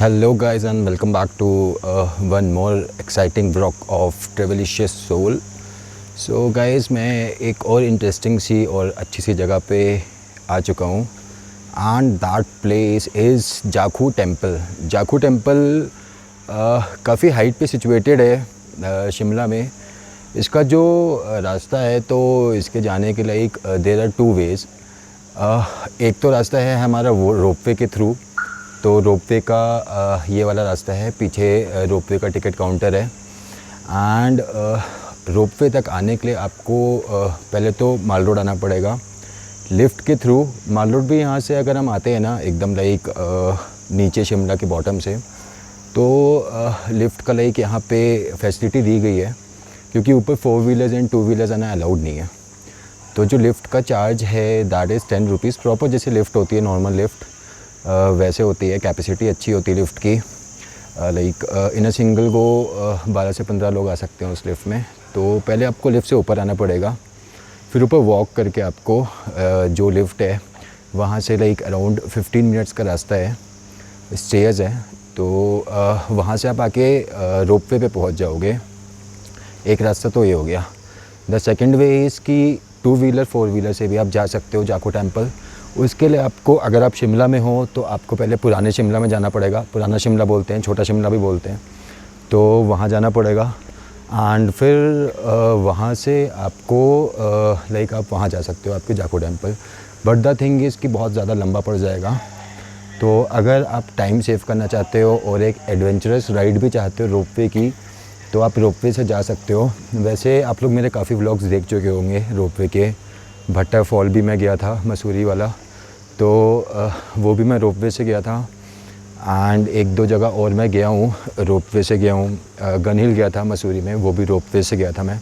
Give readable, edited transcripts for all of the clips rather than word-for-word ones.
Hello guys and welcome back to one more exciting vlog of Travelicious Soul. So guys मैं एक और interesting सी और अच्छी सी जगह पे आ चुका हूँ and that place is Jakhu temple. Jakhu temple काफ़ी हाइट पे सिचुएटेड है शिमला में। इसका जो रास्ता है तो इसके जाने के लिए देयर आर टू वेज़। एक तो रास्ता है हमारा वो रोपवे के थ्रू, तो रोपवे का ये वाला रास्ता है, पीछे रोपवे का टिकट काउंटर है। एंड रोपवे तक आने के लिए आपको पहले तो माल रोड आना पड़ेगा लिफ़्ट के थ्रू। माल रोड भी यहाँ से अगर हम आते हैं ना एकदम नीचे शिमला के बॉटम से, तो लिफ़्ट का यहाँ पे फैसिलिटी दी गई है क्योंकि ऊपर 4 व्हीलर्स एंड 2 व्हीलर्स आना अलाउड नहीं है। तो जो लिफ़्ट का चार्ज है दैट इज़ 10 रुपीज़। प्रॉपर जैसे लिफ़्ट होती है नॉर्मल लिफ़्ट वैसे होती है। कैपेसिटी अच्छी होती है लिफ़्ट की, इन अ सिंगल को 12 से 15 लोग आ सकते हैं उस लिफ़्ट में। तो पहले आपको लिफ़्ट से ऊपर आना पड़ेगा, फिर ऊपर वॉक करके आपको जो लिफ़्ट है वहाँ से अराउंड 15 मिनट्स का रास्ता है, स्टेयर्स है। तो वहाँ से आप आके रोपवे पे पहुँच जाओगे। एक रास्ता तो ये हो गया। द सेकंड वे इज़ कि 2 व्हीलर 4 व्हीलर से भी आप जा सकते हो जाखू टेम्पल। उसके लिए आपको, अगर आप शिमला में हो तो आपको पहले पुराने शिमला में जाना पड़ेगा। पुराना शिमला बोलते हैं, छोटा शिमला भी बोलते हैं, तो वहाँ जाना पड़ेगा। एंड फिर वहाँ से आपको आप वहाँ जा सकते हो आपके Jakhu temple. But the thing is कि बहुत ज़्यादा लंबा पड़ जाएगा। तो अगर आप टाइम सेव करना चाहते हो और एक एडवेंचरस राइड भी चाहते हो रोपवे की, तो आप रोपवे से जा सकते हो। वैसे आप लोग मेरे काफ़ी व्लॉग्स देख चुके होंगे रोपवे के। भट्टा फॉल भी मैं गया था, मसूरी वाला, तो वो भी मैं रोपवे से गया था। एंड 1-2 जगह और मैं गया हूँ, रोपवे से गया हूँ। गन हिल गया था मसूरी में, वो भी रोपवे से गया था मैं।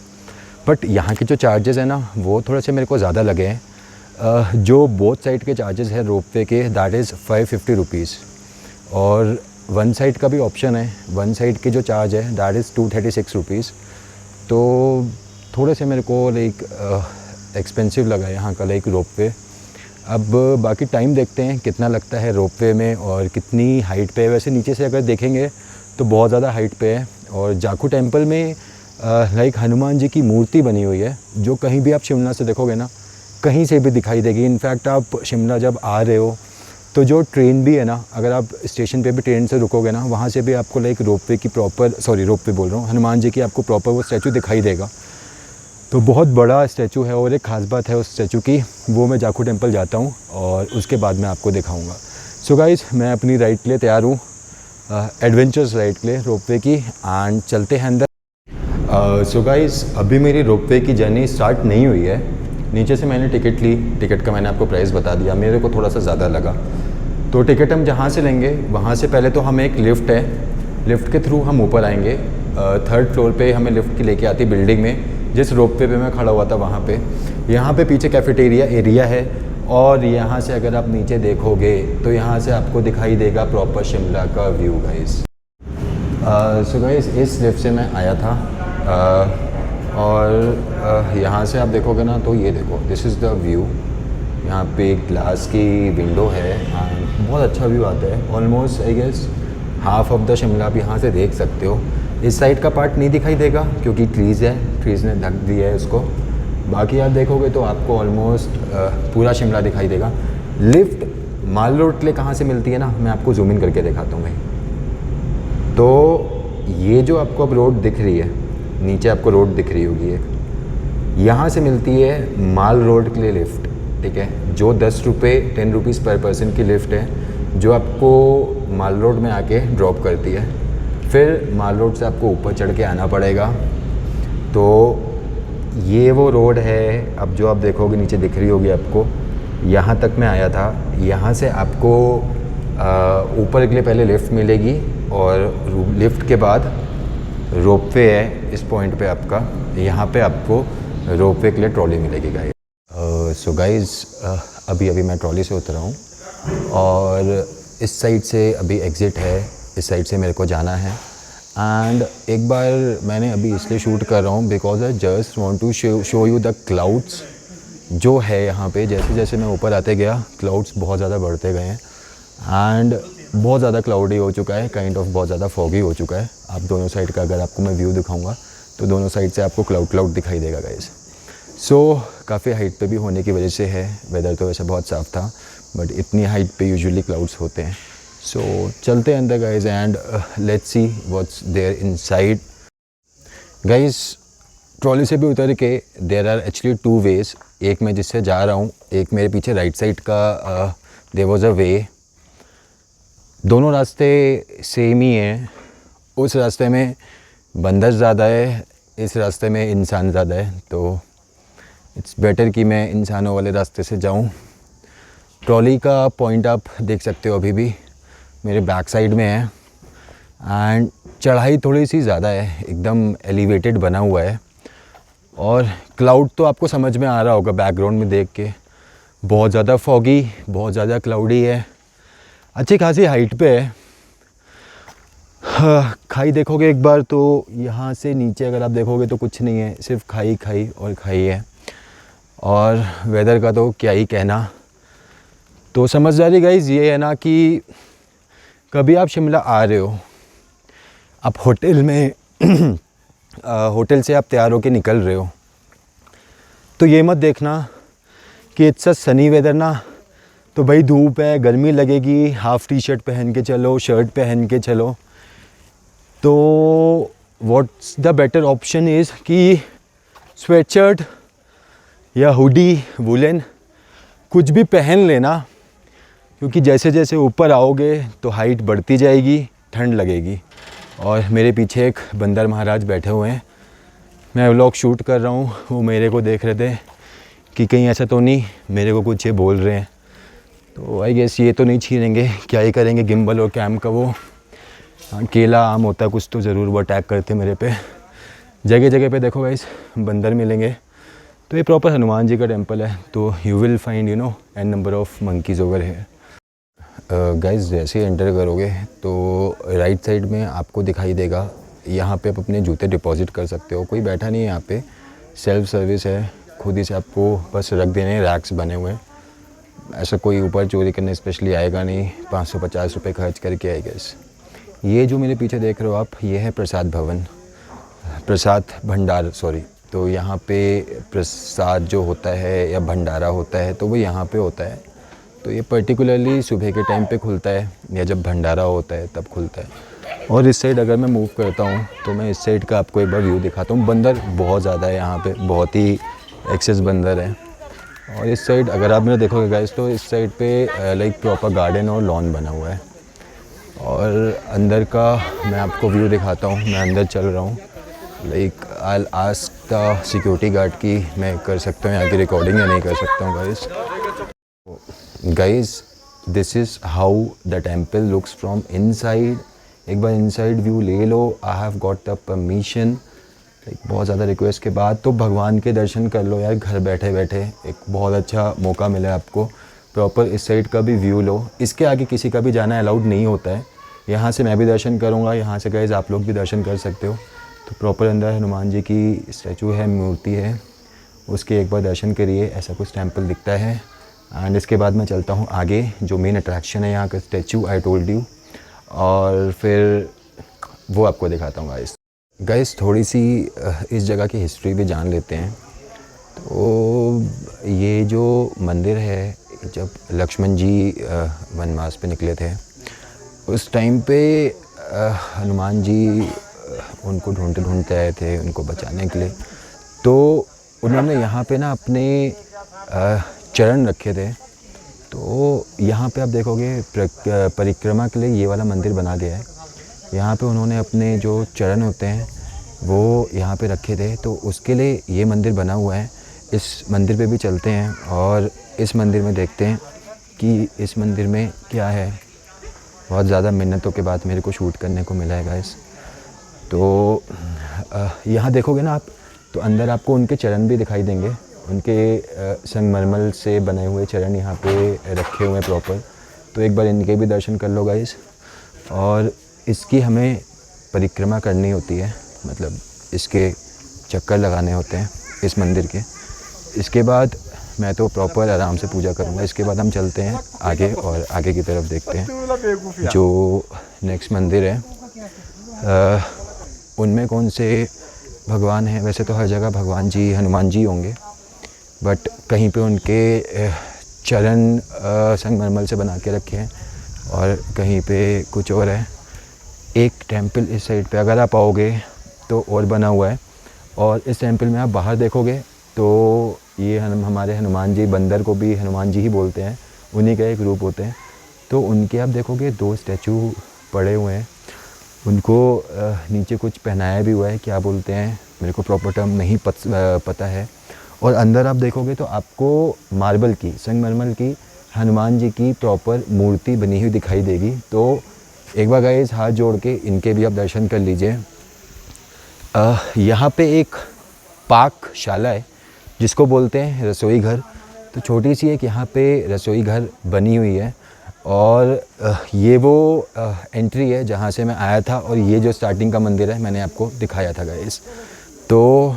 बट यहाँ के जो चार्जेस हैं ना वो थोड़े से मेरे को ज़्यादा लगे हैं। जो बोथ साइड के चार्जेस हैं रोपवे के दैट इज़ 550 रुपीज़, और वन साइड का भी ऑप्शन है। वन साइड के जो चार्ज है दैट इज़ 236 रुपीज़। तो थोड़े से मेरे को एक्सपेंसिव लगा यहाँ का रोपवे। अब बाकी टाइम देखते हैं कितना लगता है रोपवे में और कितनी हाइट पे है। वैसे नीचे से अगर देखेंगे तो बहुत ज़्यादा हाइट पे है। और जाखू टेम्पल में हनुमान जी की मूर्ति बनी हुई है, जो कहीं भी आप शिमला से देखोगे ना कहीं से भी दिखाई देगी। इनफैक्ट आप शिमला जब आ रहे हो तो जो ट्रेन भी है ना, अगर आप स्टेशन पे भी ट्रेन से रुकोगे ना, वहाँ से भी आपको रोपवे की रोपवे बोल रहा हूँ, हनुमान जी की आपको प्रॉपर वो स्टैचू दिखाई देगा। तो बहुत बड़ा स्टैचू है और एक ख़ास बात है उस स्टैचू की, वो मैं जाखू टेम्पल जाता हूँ और उसके बाद मैं आपको दिखाऊंगा। सो गाइस मैं अपनी राइड के लिए तैयार हूँ, एडवेंचर्स राइड के लिए रोपवे की, एंड चलते हैं अंदर। सो गाइस अभी मेरी रोपवे की जर्नी स्टार्ट नहीं हुई है। नीचे से मैंने टिकट ली, टिकट का मैंने आपको प्राइस बता दिया, मेरे को थोड़ा सा ज़्यादा लगा। तो टिकट हम जहाँ से लेंगे वहाँ से पहले तो हमें एक लिफ़्ट है, लिफ़्ट के थ्रू हम ऊपर आएंगे। 3rd फ्लोर पे हमें लिफ़्ट की लेके आती बिल्डिंग में, जिस रोपवे पे मैं खड़ा हुआ था वहाँ पे। यहाँ पे पीछे कैफेटेरिया एरिया है, और यहाँ से अगर आप नीचे देखोगे तो यहाँ से आपको दिखाई देगा प्रॉपर शिमला का व्यू गाइस। सो गाइस इस लिफ्ट से मैं आया था, और यहाँ से आप देखोगे ना तो ये देखो, दिस इज़ द व्यू। यहाँ पे ग्लास की विंडो है एंड बहुत अच्छा व्यू आता है। Almost I guess half of the Shimla आप यहाँ से देख सकते हो। इस साइड का पार्ट नहीं दिखाई देगा क्योंकि ट्रीज़ है, ट्रीज़ ने ढक दिया है उसको। बाकी आप देखोगे तो आपको ऑलमोस्ट पूरा शिमला दिखाई देगा। लिफ्ट माल रोड के लिए कहाँ से मिलती है ना, मैं आपको जूम इन करके दिखाता हूँ भाई। तो ये जो आपको अब रोड दिख रही है, नीचे आपको रोड दिख रही होगी एक, यहाँ से मिलती है माल रोड के लिए लिफ्ट, ठीक है, जो 10 रुपीज़ पर पर्सन की लिफ्ट है, जो आपको माल रोड में आके ड्रॉप करती है। फिर माल रोड से आपको ऊपर चढ़ के आना पड़ेगा। तो ये वो रोड है, अब जो आप देखोगे नीचे दिख रही होगी आपको, यहाँ तक मैं आया था। यहाँ से आपको ऊपर के लिए पहले लिफ्ट मिलेगी, और लिफ्ट के बाद रोपवे है इस पॉइंट पे आपका। यहाँ पे आपको रोपवे के लिए ट्रॉली मिलेगी गाइस। सो गाइस अभी मैं ट्रॉली से उतरा हूँ, और इस साइड से अभी एग्ज़िट है, इस साइड से मेरे को जाना है। एंड एक बार मैंने अभी इसलिए शूट कर रहा हूँ because I just want to show you the clouds जो है यहाँ पे। जैसे जैसे मैं ऊपर आते गया क्लाउड्स बहुत ज़्यादा बढ़ते गए हैं, एंड बहुत ज़्यादा क्लाउडी हो चुका है, काइंड ऑफ बहुत ज़्यादा फॉगी हो चुका है। आप दोनों साइड का अगर आपको मैं व्यू दिखाऊंगा तो दोनों साइड से आपको क्लाउड दिखाई देगा गाइस। सो काफ़ी हाइट पे भी होने की वजह से है, वेदर तो वैसे बहुत साफ़ था बट इतनी हाइट पे यूजुअली क्लाउड्स होते हैं। सो चलते हैं अंदर guys and let's see what's there inside. Guys trolley से भी उतर के देयर आर एक्चुअली 2 वेज़, एक मैं जिससे जा रहा हूँ, एक मेरे पीछे राइट साइड का देयर वाज अ वे। दोनों रास्ते सेम ही हैं। उस रास्ते में बंदर ज़्यादा है, इस रास्ते में इंसान ज़्यादा है, तो इट्स बेटर कि मैं इंसानों वाले रास्ते से जाऊं। ट्रॉली का पॉइंट आप देख सकते हो अभी भी मेरे बैक साइड में है एंड चढ़ाई थोड़ी सी ज़्यादा है, एकदम एलिवेटेड बना हुआ है। और क्लाउड तो आपको समझ में आ रहा होगा बैकग्राउंड में देख के, बहुत ज़्यादा फॉगी, बहुत ज़्यादा क्लाउडी है, अच्छी खासी हाइट पे है। खाई देखोगे एक बार तो यहाँ से नीचे अगर आप देखोगे तो कुछ नहीं है, सिर्फ खाई खाई और खाई है। और वेदर का तो क्या ही कहना। तो समझदारी गाइस ये है ना कि कभी आप शिमला आ रहे हो, आप होटल में होटल से आप तैयार होके निकल रहे हो, तो ये मत देखना कि इट्स अ सनी वेदर ना, तो भाई धूप है, गर्मी लगेगी, हाफ़ टी शर्ट पहन के चलो, शर्ट पहन के चलो। तो what's the better option is कि स्वेटशर्ट या हुडी, वुलन कुछ भी पहन लेना, क्योंकि जैसे जैसे ऊपर आओगे तो हाइट बढ़ती जाएगी, ठंड लगेगी। और मेरे पीछे एक बंदर महाराज बैठे हुए हैं, मैं व्लॉग शूट कर रहा हूँ, वो मेरे को देख रहे थे कि कहीं ऐसा तो नहीं मेरे को कुछ ये बोल रहे हैं। तो आई गेस ये तो नहीं छीनेंगे, क्या ही करेंगे, गिम्बल और कैम का वो केला आम होता है कुछ तो ज़रूर वो अटैक करते मेरे पे। जगह जगह पे देखो गाइस बंदर मिलेंगे। तो ये प्रॉपर हनुमान जी का टेम्पल है, तो you will find an number of monkeys over है। गाइस जैसे ही एंटर करोगे तो राइट साइड में आपको दिखाई देगा, यहाँ पे आप अपने जूते डिपॉजिट कर सकते हो। कोई बैठा नहीं है यहाँ पे, सेल्फ सर्विस है, खुद ही से आपको बस रख देने, रैक्स बने हुए हैं। ऐसा कोई ऊपर चोरी करने स्पेशली आएगा नहीं, 550 रुपये खर्च करके आई गेस। ये जो मेरे पीछे देख रहे हो आप, ये है प्रसाद भवन, प्रसाद भंडार सॉरी। तो यहाँ पे प्रसाद जो होता है या भंडारा होता है तो वो यहाँ पे होता है। तो ये पर्टिकुलरली सुबह के टाइम पे खुलता है या जब भंडारा होता है तब खुलता है। और इस साइड अगर मैं मूव करता हूँ तो मैं इस साइड का आपको एक बार व्यू दिखाता हूँ। बंदर बहुत ज़्यादा है यहाँ पे, बहुत ही एक्सेस बंदर है। और इस साइड अगर आप मेरा देखोगे गाइस तो इस साइड पे लाइक प्रॉपर गार्डन और लॉन बना हुआ है। और अंदर का मैं आपको व्यू दिखाता हूँ, मैं अंदर चल रहा हूँ। Like I ask the security guard कि मैं कर सकता हूँ यहाँ की रिकॉर्डिंग या नहीं कर सकता हूँ guys. Guys this is how the temple looks from inside. एक बार इनसाइड व्यू ले लो। I have got the permission, like बहुत ज़्यादा रिक्वेस्ट के बाद तो भगवान के दर्शन कर लो यार, घर बैठे बैठे एक बहुत अच्छा मौका मिला है आपको। प्रॉपर इस साइड का भी व्यू लो, इसके आगे किसी का भी जाना अलाउड नहीं होता है। यहाँ से मैं भी दर्शन करूँगा, यहाँ से गाइस आप लोग भी दर्शन कर सकते हो। तो प्रॉपर अंदर हनुमान जी की स्टैचू है, मूर्ति है, उसके एक बार दर्शन करिए, ऐसा कुछ टेम्पल दिखता है। एंड इसके बाद मैं चलता हूँ आगे, जो मेन अट्रैक्शन है यहाँ का स्टैचू आई टोल्ड यू, और फिर वो आपको दिखाता हूँ गाइस। थोड़ी सी इस जगह की हिस्ट्री भी जान लेते हैं। तो ये जो मंदिर है, जब लक्ष्मण जी वनवास पे निकले थे उस टाइम पे हनुमान जी उनको ढूंढते ढूंढते आए थे उनको बचाने के लिए। तो उन्होंने यहाँ पे ना अपने चरण रखे थे। तो यहाँ पे आप देखोगे परिक्रमा के लिए ये वाला मंदिर बना गया है। यहाँ पे उन्होंने अपने जो चरण होते हैं वो यहाँ पे रखे थे, तो उसके लिए ये मंदिर बना हुआ है। इस मंदिर पे भी चलते हैं और इस मंदिर में देखते हैं कि इस मंदिर में क्या है। बहुत ज़्यादा मिन्नतों के बाद मेरे को शूट करने को मिला है गाइस। तो यहाँ देखोगे ना आप, तो अंदर आपको उनके चरण भी दिखाई देंगे। उनके संगमरमर से बने हुए चरण यहाँ पे रखे हुए हैं प्रॉपर। तो एक बार इनके भी दर्शन कर लो गाइस। और इसकी हमें परिक्रमा करनी होती है, मतलब इसके चक्कर लगाने होते हैं इस मंदिर के। इसके बाद मैं तो प्रॉपर आराम से पूजा करूँगा। इसके बाद हम चलते हैं आगे और आगे की तरफ देखते हैं जो नेक्स्ट मंदिर है उनमें कौन से भगवान हैं। वैसे तो हर जगह भगवान जी हनुमान जी होंगे, बट कहीं पे उनके चरण संगमरमर से बना के रखे हैं और कहीं पे कुछ और है। एक टेंपल इस साइड पे अगर आप आओगे तो और बना हुआ है, और इस टेंपल में आप बाहर देखोगे तो ये हमारे हनुमान जी, बंदर को भी हनुमान जी ही बोलते हैं, उन्हीं का एक रूप होते हैं। तो उनके आप देखोगे 2 स्टैचू पड़े हुए हैं, उनको नीचे कुछ पहनाया भी हुआ है, क्या बोलते हैं मेरे को प्रॉपर टर्म नहीं पता है। और अंदर आप देखोगे तो आपको मार्बल की, संगमरमर की हनुमान जी की प्रॉपर मूर्ति बनी हुई दिखाई देगी। तो एक बार गाइस हाथ जोड़ के इनके भी आप दर्शन कर लीजिए। यहाँ पे एक पाकशाला है जिसको बोलते हैं रसोई घर। तो छोटी सी एक यहाँ पे रसोई घर बनी हुई है, और ये वो एंट्री है जहाँ से मैं आया था, और ये जो स्टार्टिंग का मंदिर है मैंने आपको दिखाया था गाइस। तो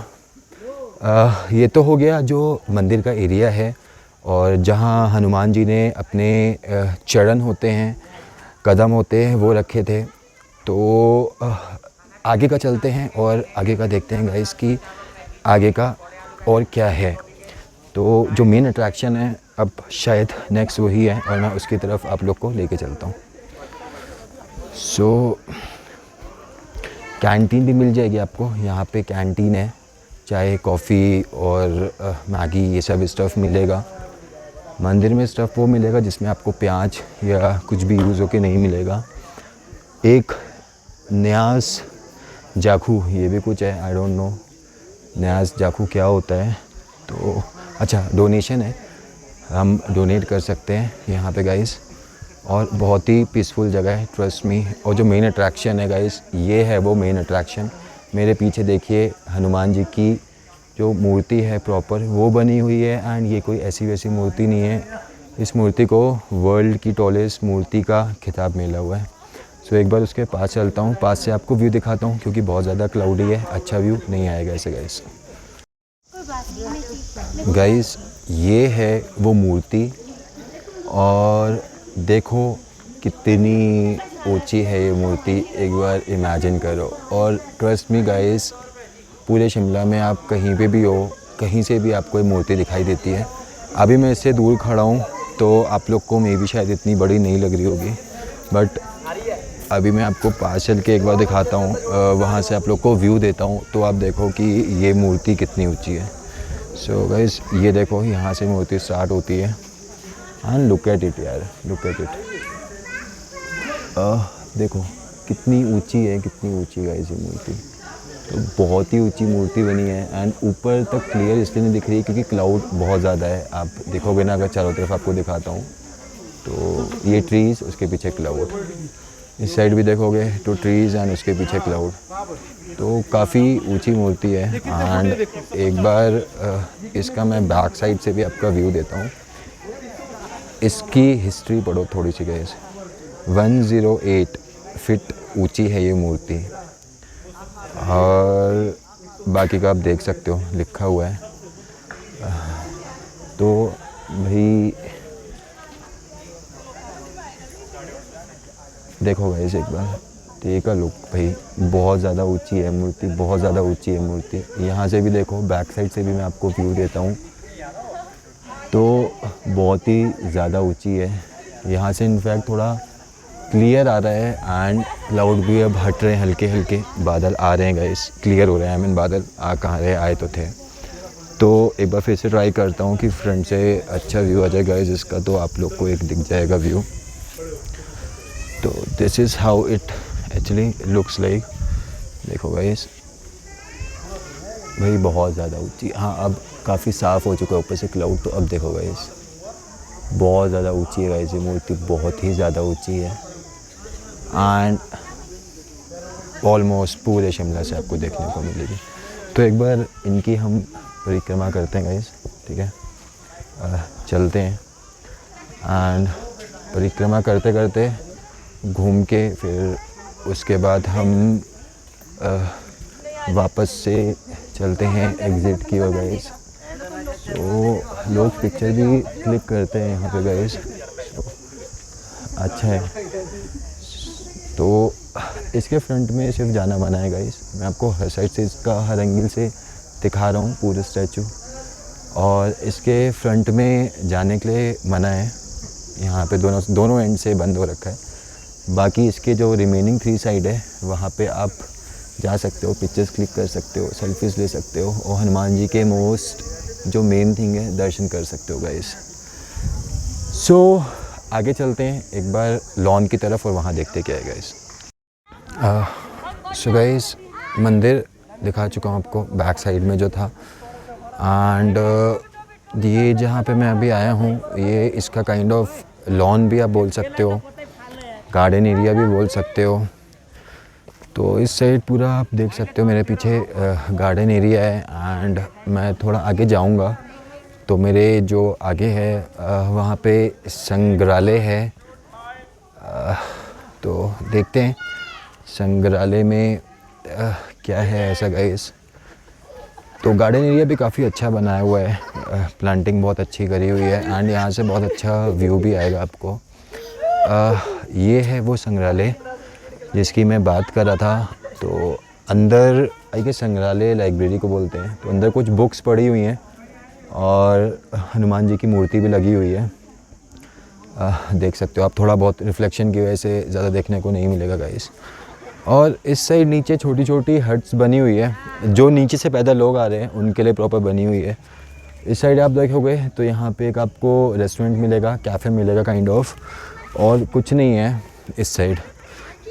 ये तो हो गया जो मंदिर का एरिया है, और जहाँ हनुमान जी ने अपने चरण होते हैं, कदम होते हैं, वो रखे थे। तो आगे का चलते हैं और आगे का देखते हैं गाइस कि आगे का और क्या है। तो जो मेन अट्रैक्शन है अब शायद नेक्स्ट वही है, और मैं उसकी तरफ आप लोग को लेके चलता हूँ। सो कैंटीन भी मिल जाएगी आपको, यहाँ पे कैंटीन है, चाय कॉफ़ी और मैगी ये सब स्टफ़ मिलेगा। मंदिर में स्टफ़ वो मिलेगा जिसमें आपको प्याज या कुछ भी यूज़ होके नहीं मिलेगा। एक न्यास जाखू ये भी कुछ है, आई डोंट नो न्यास जाखू क्या होता है। तो अच्छा डोनेशन है, हम डोनेट कर सकते हैं यहाँ पे गाइस, और बहुत ही पीसफुल जगह है, ट्रस्ट मी। और जो मेन अट्रैक्शन है गाइस, ये है वो मेन अट्रैक्शन। मेरे पीछे देखिए हनुमान जी की जो मूर्ति है प्रॉपर वो बनी हुई है, एंड ये कोई ऐसी वैसी मूर्ति नहीं है। इस मूर्ति को वर्ल्ड की टॉलेस्ट मूर्ति का खिताब मिला हुआ है। सो एक बार उसके पास चलता हूँ, पास से आपको व्यू दिखाता हूँ, क्योंकि बहुत ज़्यादा क्लाउडी है, अच्छा व्यू नहीं आएगा ऐसे गाइस। ये है वो मूर्ति, और देखो कितनी ऊंची है ये मूर्ति, एक बार इमेजिन करो। और ट्रस्ट मी गाइस, पूरे शिमला में आप कहीं पे भी हो, कहीं से भी आपको ये मूर्ति दिखाई देती है। अभी मैं इससे दूर खड़ा हूँ तो आप लोग को मे भी शायद इतनी बड़ी नहीं लग रही होगी, बट अभी मैं आपको पास चल के एक बार दिखाता हूँ, वहाँ से आप लोग को व्यू देता हूँ, तो आप देखो कि ये मूर्ति कितनी ऊंची है। सो गाइस ये देखो, यहाँ से मूर्ति स्टार्ट होती है, एंड लुक एट इट यार, लुक एट इट। देखो कितनी ऊंची है, कितनी ऊंची गाइस ये मूर्ति। तो बहुत ही ऊंची मूर्ति बनी है, एंड ऊपर तक क्लियर इसलिए नहीं दिख रही क्योंकि क्लाउड बहुत ज़्यादा है। आप देखोगे ना, अगर चारों तरफ आपको दिखाता हूँ तो ये ट्रीज़, उसके पीछे क्लाउड, इस साइड भी देखोगे तो ट्रीज़ एंड उसके पीछे क्लाउड। तो काफ़ी ऊंची मूर्ति है। एंड एक बार इसका मैं बैक साइड से भी आपका व्यू देता हूँ। इसकी हिस्ट्री पढ़ो थोड़ी सी गाइस। 108 फीट ऊंची है ये मूर्ति, और बाकी का आप देख सकते हो लिखा हुआ है। तो भाई देखो गाइस एक बार, ये का लुक भाई बहुत ज़्यादा ऊंची है मूर्ति, बहुत ज़्यादा ऊंची है मूर्ति। यहाँ से भी देखो, बैक साइड से भी मैं आपको व्यू देता हूँ, तो बहुत ही ज़्यादा ऊंची है। यहाँ से इनफैक्ट थोड़ा क्लियर आ रहा है, एंड क्लाउड भी अब हट रहे हैं, हल्के हल्के बादल आ रहे हैं गाइस, क्लियर हो रहे हैं। आई मीन बादल आ कहाँ रहे, आए तो थे। तो एक बार फिर से ट्राई करता हूँ कि फ्रंट से अच्छा व्यू आ जाए गाइस इसका, तो आप लोग को एक दिख जाएगा व्यू। तो this is how it actually looks like. देखो गाइस भाई बहुत ज़्यादा ऊंची। हाँ अब काफ़ी साफ़ हो चुका है ऊपर से क्लाउड, तो अब देखो गाइस बहुत ज़्यादा ऊंची है गाइस ये मूर्ति, बहुत ही ज़्यादा ऊंची है। एंड ऑलमोस्ट पूरे शिमला से आपको देखने को मिलेगी। तो एक बार इनकी हम परिक्रमा करते हैं गाइस, ठीक है। चलते हैं, एंड परिक्रमा करते करते घूम के फिर उसके बाद हम वापस से चलते हैं एग्ज़िट की ओर गाइस। तो लोग पिक्चर भी क्लिक करते हैं यहाँ पे गाइस, अच्छा है। तो इसके फ्रंट में सिर्फ जाना मना है गाइस, मैं आपको हर साइड से इसका हर एंगल से दिखा रहा हूँ पूरे स्टैचू, और इसके फ्रंट में जाने के लिए मना है, यहाँ पे दोनों एंड से बंद हो रखा है। बाकी इसके जो रिमेनिंग 3 साइड है वहाँ पे आप जा सकते हो, पिक्चर्स क्लिक कर सकते हो, सेल्फीज़ ले सकते हो, और हनुमान जी के मोस्ट जो मेन थिंग है दर्शन कर सकते हो गाइस। सो आगे चलते हैं एक बार लॉन की तरफ और वहाँ देखते क्या है गाइस। सो गाइस मंदिर दिखा चुका हूँ आपको बैक साइड में जो था, एंड ये जहाँ पे मैं अभी आया हूँ ये इसका काइंड ऑफ लॉन भी आप बोल सकते हो, गार्डन एरिया भी बोल सकते हो। तो इस साइड पूरा आप देख सकते हो मेरे पीछे गार्डन एरिया है, एंड मैं थोड़ा आगे जाऊँगा तो मेरे जो आगे है वहाँ पे संग्रहालय है। तो देखते हैं संग्रहालय में क्या है ऐसा गाइस। तो गार्डन एरिया भी काफ़ी अच्छा बनाया हुआ है, प्लांटिंग बहुत अच्छी करी हुई है, एंड यहाँ से बहुत अच्छा व्यू भी आएगा आपको। ये है वो संग्रहालय जिसकी मैं बात कर रहा था। तो अंदर आई गेस संग्रहालय लाइब्रेरी को बोलते हैं, तो अंदर कुछ बुक्स पड़ी हुई हैं और हनुमान जी की मूर्ति भी लगी हुई है, देख सकते हो आप। थोड़ा बहुत रिफ्लेक्शन की वजह से ज़्यादा देखने को नहीं मिलेगा गाइस। और इस साइड नीचे छोटी छोटी हट्स बनी हुई है, जो नीचे से पैदल लोग आ रहे हैं उनके लिए प्रॉपर बनी हुई है। इस साइड आप देखोगे तो यहाँ पे एक आपको रेस्टोरेंट मिलेगा, कैफ़े मिलेगा काइंड ऑफ, और कुछ नहीं है इस साइड।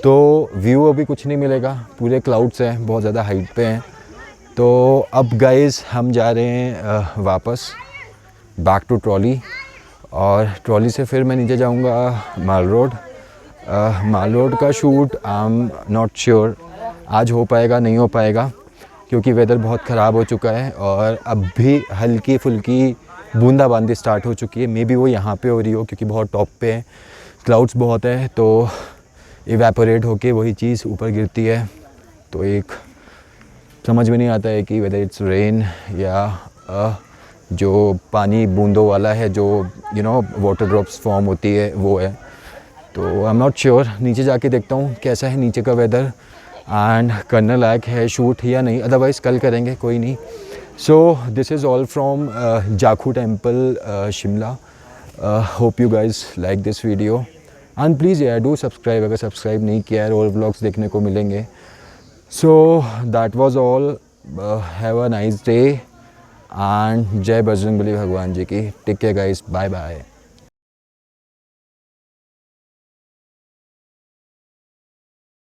तो व्यू अभी कुछ नहीं मिलेगा, पूरे क्लाउड्स हैं, बहुत ज़्यादा हाइट पे हैं। तो अब गाइस हम जा रहे हैं वापस बैक टू ट्रॉली, और ट्रॉली से फिर मैं नीचे जाऊंगा माल रोड। माल रोड का shoot I am not sure आज हो पाएगा नहीं हो पाएगा, क्योंकि वेदर बहुत ख़राब हो चुका है और अब भी हल्की फुल्की बूंदाबांदी स्टार्ट हो चुकी है। मे बी वो यहाँ पे हो रही हो क्योंकि बहुत टॉप पे है, क्लाउड्स बहुत है, तो इवेपोरेट होके वही चीज़ ऊपर गिरती है। तो एक समझ में नहीं आता है कि वेदर इट्स रेन या जो पानी बूंदों वाला है, जो वाटर ड्रॉप्स फॉर्म होती है वो है। तो आई एम नॉट श्योर, नीचे जाके देखता हूँ कैसा है नीचे का वेदर, एंड करने लायक है शूट या नहीं, अदरवाइज़ कल करेंगे, कोई नहीं। So this is all from Jakhu temple Shimla. Hope you guys like this video, and please यार डू सब्सक्राइब अगर सब्सक्राइब नहीं किया है, और व्लॉग्स देखने को मिलेंगे। So that was all, have a nice day, and जय बजरंगबली भगवान जी की। Take care guys, bye bye.